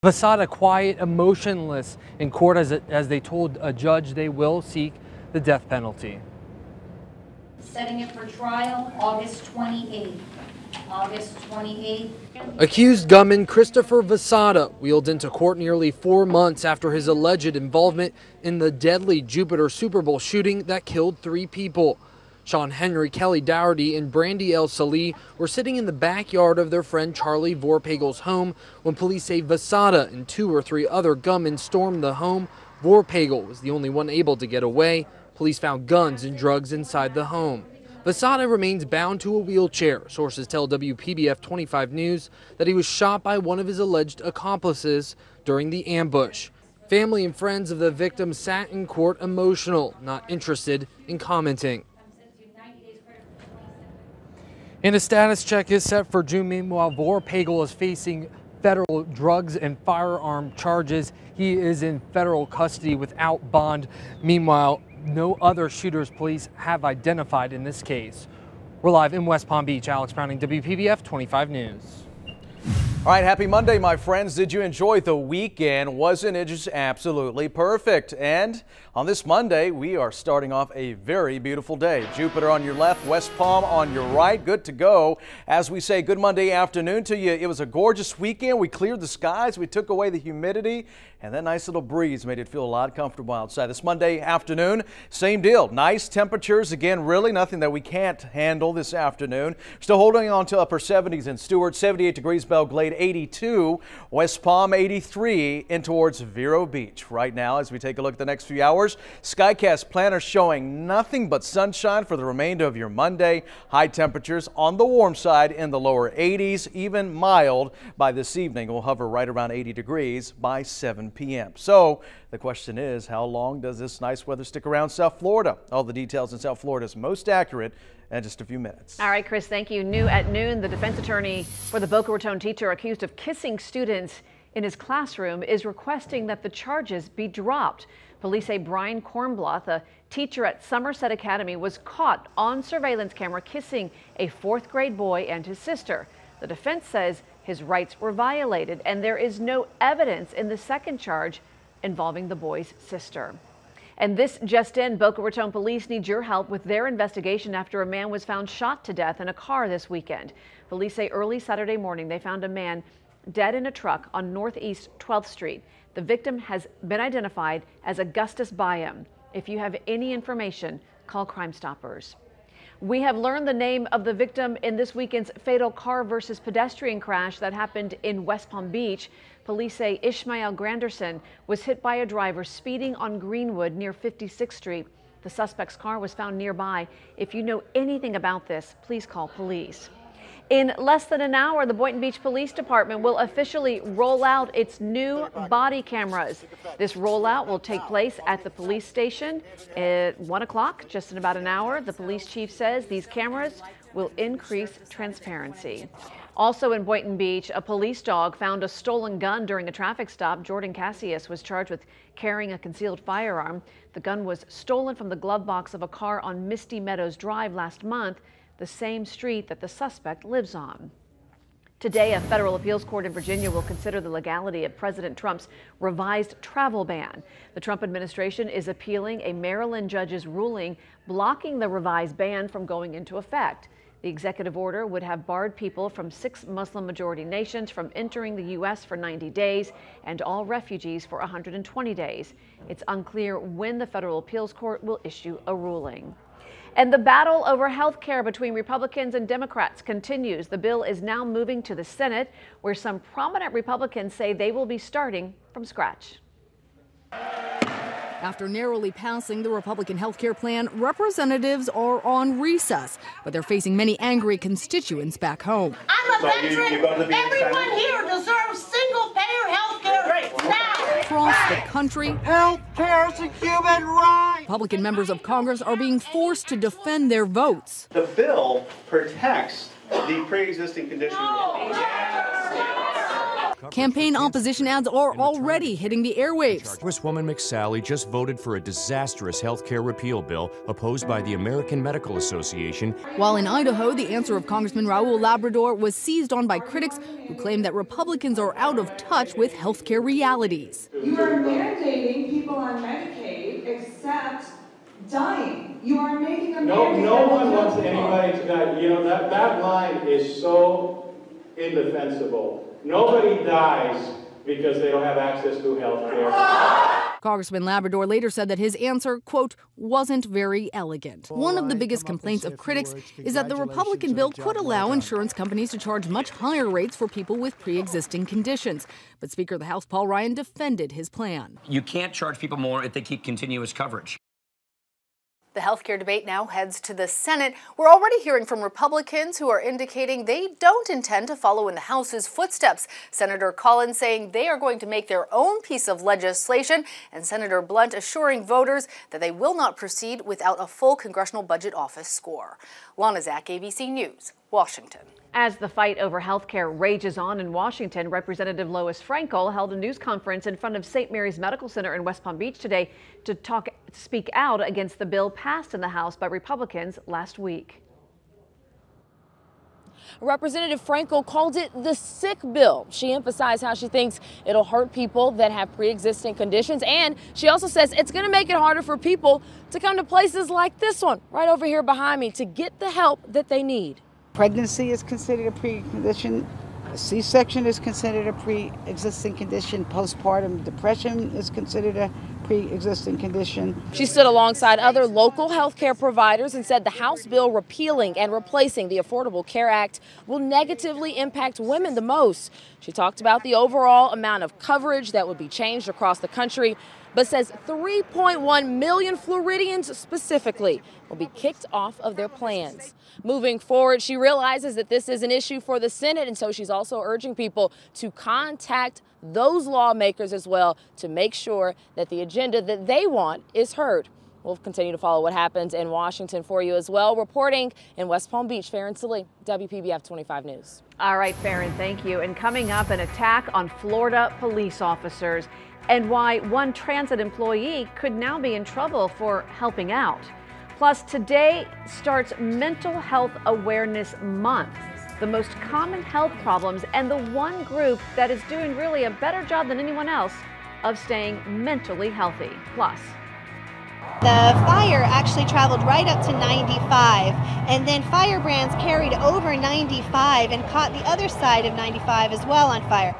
Vasada quiet, emotionless in court as they told a judge they will seek the death penalty. Setting it for trial August 28th. August 28th. Accused gunman Christopher Vasada wheeled into court nearly 4 months after his alleged involvement in the deadly Jupiter Super Bowl shooting that killed 3 people. Sean Henry, Kelly Dougherty, and Brandy El Salih were sitting in the backyard of their friend Charlie Vorpagel's home when police say Vasada and 2 or 3 other gunmen stormed the home. Vorpagel was the only one able to get away. Police found guns and drugs inside the home. Vasada remains bound to a wheelchair. Sources tell WPBF 25 News that he was shot by one of his alleged accomplices during the ambush. Family and friends of the victim sat in court emotional, not interested in commenting. And a status check is set for June. Meanwhile, Vorpagel is facing federal drugs and firearm charges. He is in federal custody without bond. Meanwhile, no other shooters police have identified in this case. We're live in West Palm Beach. Alex Browning, WPBF 25 News. All right, happy Monday, my friends. Did you enjoy the weekend? Wasn't it just absolutely perfect? And on this Monday, we are starting off a very beautiful day. Jupiter on your left, West Palm on your right. Good to go. As we say, good Monday afternoon to you. It was a gorgeous weekend. We cleared the skies. We took away the humidity, and that nice little breeze made it feel a lot comfortable outside. This Monday afternoon, same deal. Nice temperatures. Again, really nothing that we can't handle this afternoon. Still holding on to upper 70s in Stewart, 78 degrees Belle Glade, 82, West Palm 83, in towards Vero Beach. Right now, as we take a look at the next few hours, Skycast planner showing nothing but sunshine for the remainder of your Monday. High temperatures on the warm side in the lower 80s, even mild by this evening. We'll hover right around 80 degrees by 7 p.m. So the question is, how long does this nice weather stick around South Florida? All the details in South Florida's Most Accurate in just a few minutes. All right, Chris, thank you. New at noon, the defense attorney for the Boca Raton teacher accused of kissing students in his classroom is requesting that the charges be dropped. Police say Brian Kornbloth, a teacher at Somerset Academy, was caught on surveillance camera kissing a 4th grade boy and his sister. The defense says his rights were violated, and there is no evidence in the second charge involving the boy's sister. And this just in, Boca Raton police need your help with their investigation after a man was found shot to death in a car this weekend. Police say early Saturday morning they found a man dead in a truck on Northeast 12th Street. The victim has been identified as Augustus Byam. If you have any information, call Crime Stoppers. We have learned the name of the victim in this weekend's fatal car versus pedestrian crash that happened in West Palm Beach. Police say Ishmael Granderson was hit by a driver speeding on Greenwood near 56th Street. The suspect's car was found nearby. If you know anything about this, please call police. In less than an hour, the Boynton Beach Police Department will officially roll out its new body cameras. This rollout will take place at the police station at 1 o'clock, just in about an hour. The police chief says these cameras will increase transparency. Also in Boynton Beach, a police dog found a stolen gun during a traffic stop. Jordan Cassius was charged with carrying a concealed firearm. The gun was stolen from the glove box of a car on Misty Meadows Drive last month, the same street that the suspect lives on. Today, a federal appeals court in Virginia will consider the legality of President Trump's revised travel ban. The Trump administration is appealing a Maryland judge's ruling blocking the revised ban from going into effect. The executive order would have barred people from 6 Muslim-majority nations from entering the U.S. for 90 days and all refugees for 120 days. It's unclear when the federal appeals court will issue a ruling. And the battle over health care between Republicans and Democrats continues. The bill is now moving to the Senate, where some prominent Republicans say they will be starting from scratch. After narrowly passing the Republican health care plan, representatives are on recess, but they're facing many angry constituents back home. I'm a veteran. Everyone here deserves single-payer health care now. Across the country, health care is a human right. Republican members of Congress are being forced to defend their votes. The bill protects the pre-existing condition. Campaign opposition ads are already hitting the airwaves. Congresswoman McSally just voted for a disastrous health care repeal bill opposed by the American Medical Association. While in Idaho, the answer of Congressman Raul Labrador was seized on by critics who claim that Republicans are out of touch with health care realities. You are mandating people on Medicaid except dying. You are making a mandate. No one wants anybody to die. You know, that line is so indefensible. Nobody dies because they don't have access to health care. Congressman Labrador later said that his answer, quote, wasn't very elegant. One of the biggest complaints of critics is that the Republican bill could allow insurance companies to charge much higher rates for people with pre-existing conditions. But Speaker of the House Paul Ryan defended his plan. You can't charge people more if they keep continuous coverage. The healthcare debate now heads to the Senate. We're already hearing from Republicans who are indicating they don't intend to follow in the House's footsteps. Senator Collins saying they are going to make their own piece of legislation, and Senator Blunt assuring voters that they will not proceed without a full Congressional Budget Office score. Lana Zak, ABC News, Washington. As the fight over health care rages on in Washington, Representative Lois Frankel held a news conference in front of St. Mary's Medical Center in West Palm Beach today to speak out against the bill passed in the House by Republicans last week. Representative Frankel called it the sick bill. She emphasized how she thinks it'll hurt people that have pre-existing conditions, and she also says it's going to make it harder for people to come to places like this one right over here behind me to get the help that they need. Pregnancy is considered a pre-condition. C-section is considered a pre-existing condition. Postpartum depression is considered a pre-existing condition. She stood alongside other local health care providers and said the House bill repealing and replacing the Affordable Care Act will negatively impact women the most. She talked about the overall amount of coverage that would be changed across the country, but says 3.1 million Floridians specifically will be kicked off of their plans. Moving forward, she realizes that this is an issue for the Senate, and so she's also urging people to contact those lawmakers as well to make sure that the agenda that they want is heard. We'll continue to follow what happens in Washington for you as well. Reporting in West Palm Beach, Farron Salee, WPBF 25 News. All right, Farron, thank you. And coming up, an attack on Florida police officers and why one transit employee could now be in trouble for helping out. Plus, today starts Mental Health Awareness Month, the most common health problems and the one group that is doing really a better job than anyone else of staying mentally healthy. Plus, the fire actually traveled right up to 95, and then firebrands carried over 95 and caught the other side of 95 as well on fire.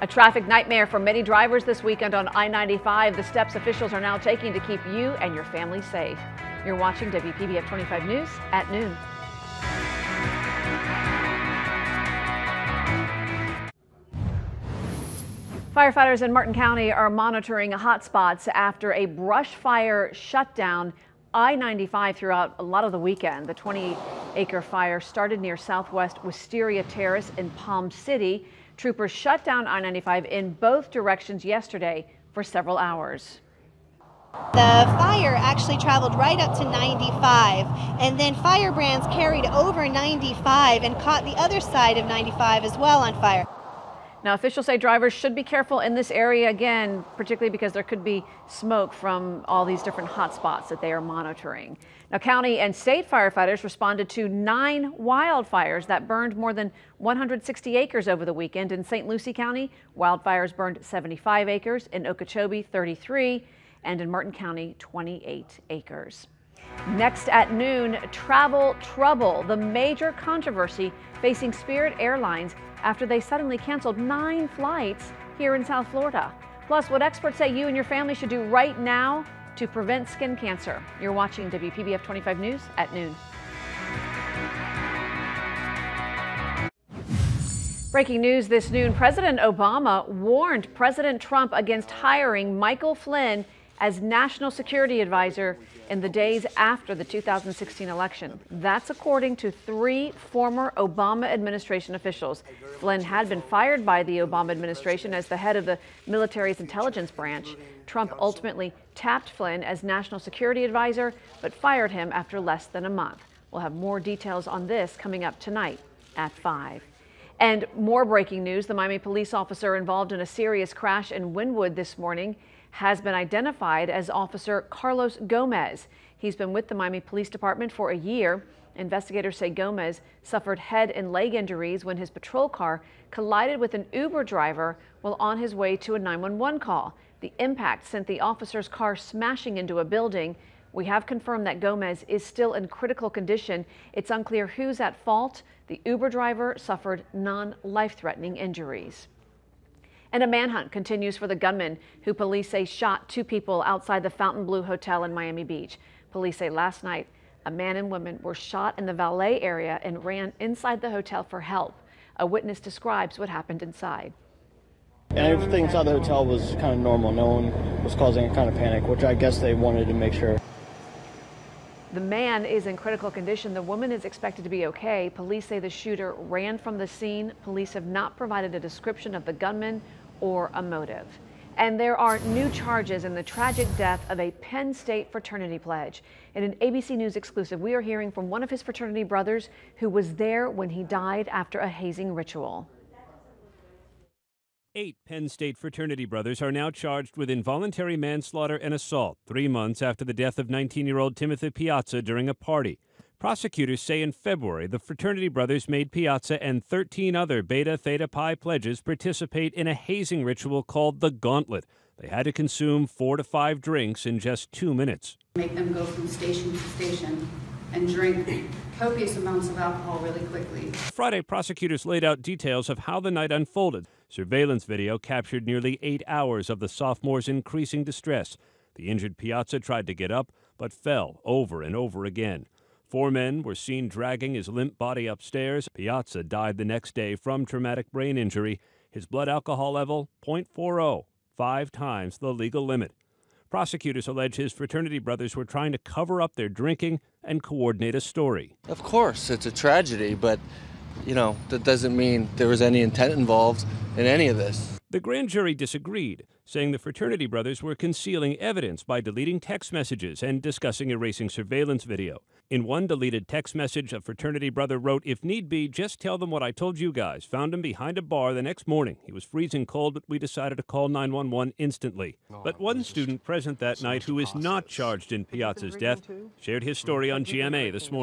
a traffic nightmare for many drivers this weekend on I-95. The steps officials are now taking to keep you and your family safe. You're watching WPBF 25 News at noon. Firefighters in Martin County are monitoring hot spots after a brush fire shut down I-95 throughout a lot of the weekend. The 20-acre fire started near Southwest Wisteria Terrace in Palm City. Troopers shut down I-95 in both directions yesterday for several hours. The fire actually traveled right up to 95, and then firebrands carried over 95 and caught the other side of 95 as well on fire. Now, officials say drivers should be careful in this area again, particularly because there could be smoke from all these different hot spots that they are monitoring. Now, county and state firefighters responded to 9 wildfires that burned more than 160 acres over the weekend. In St. Lucie County, wildfires burned 75 acres, in Okeechobee 33, and in Martin County 28 acres. Next at noon, travel trouble, the major controversy facing Spirit Airlines after they suddenly canceled 9 flights here in South Florida. Plus, what experts say you and your family should do right now to prevent skin cancer. You're watching WPBF 25 News at noon. Breaking news this noon, President Obama warned President Trump against hiring Michael Flynn as National Security Advisor in the days after the 2016 election. That's according to 3 former Obama administration officials. Flynn had been fired by the Obama administration as the head of the military's intelligence branch. Trump ultimately tapped Flynn as National Security Advisor, but fired him after less than a month. We'll have more details on this coming up tonight at 5. And more breaking news, the Miami police officer involved in a serious crash in Wynwood this morning has been identified as Officer Carlos Gomez. He's been with the Miami Police Department for a year. Investigators say Gomez suffered head and leg injuries when his patrol car collided with an Uber driver while on his way to a 911 call. The impact sent the officer's car smashing into a building. We have confirmed that Gomez is still in critical condition. It's unclear who's at fault. The Uber driver suffered non-life-threatening injuries. And a manhunt continues for the gunman who police say shot 2 people outside the Fontainebleau Hotel in Miami Beach. Police say last night a man and woman were shot in the valet area and ran inside the hotel for help. A witness describes what happened inside. And everything inside the hotel was kind of normal. No one was causing a kind of panic, which I guess they wanted to make sure. The man is in critical condition. The woman is expected to be okay. Police say the shooter ran from the scene. Police have not provided a description of the gunman or a motive. And there are new charges in the tragic death of a Penn State fraternity pledge. In an ABC News exclusive, we are hearing from one of his fraternity brothers who was there when he died after a hazing ritual. 8 Penn State fraternity brothers are now charged with involuntary manslaughter and assault 3 months after the death of 19-year-old Timothy Piazza during a party. Prosecutors say in February, the fraternity brothers made Piazza and 13 other Beta Theta Pi pledges participate in a hazing ritual called the Gauntlet. They had to consume 4 to 5 drinks in just 2 minutes. Make them go from station to station and drink copious amounts of alcohol really quickly. Friday, prosecutors laid out details of how the night unfolded. Surveillance video captured nearly 8 hours of the sophomore's increasing distress. The injured Piazza tried to get up, but fell over and over again. 4 men were seen dragging his limp body upstairs. Piazza died the next day from traumatic brain injury. His blood alcohol level, 0.40, 5 times the legal limit. Prosecutors allege his fraternity brothers were trying to cover up their drinking and coordinate a story. Of course, it's a tragedy, but, that doesn't mean there was any intent involved in any of this. The grand jury disagreed, saying the fraternity brothers were concealing evidence by deleting text messages and discussing erasing surveillance video. In one deleted text message, a fraternity brother wrote, "If need be, just tell them what I told you guys. Found him behind a bar the next morning. He was freezing cold, but we decided to call 911 instantly." But one student present that night who is not charged in Piazza's death shared his story on GMA this morning.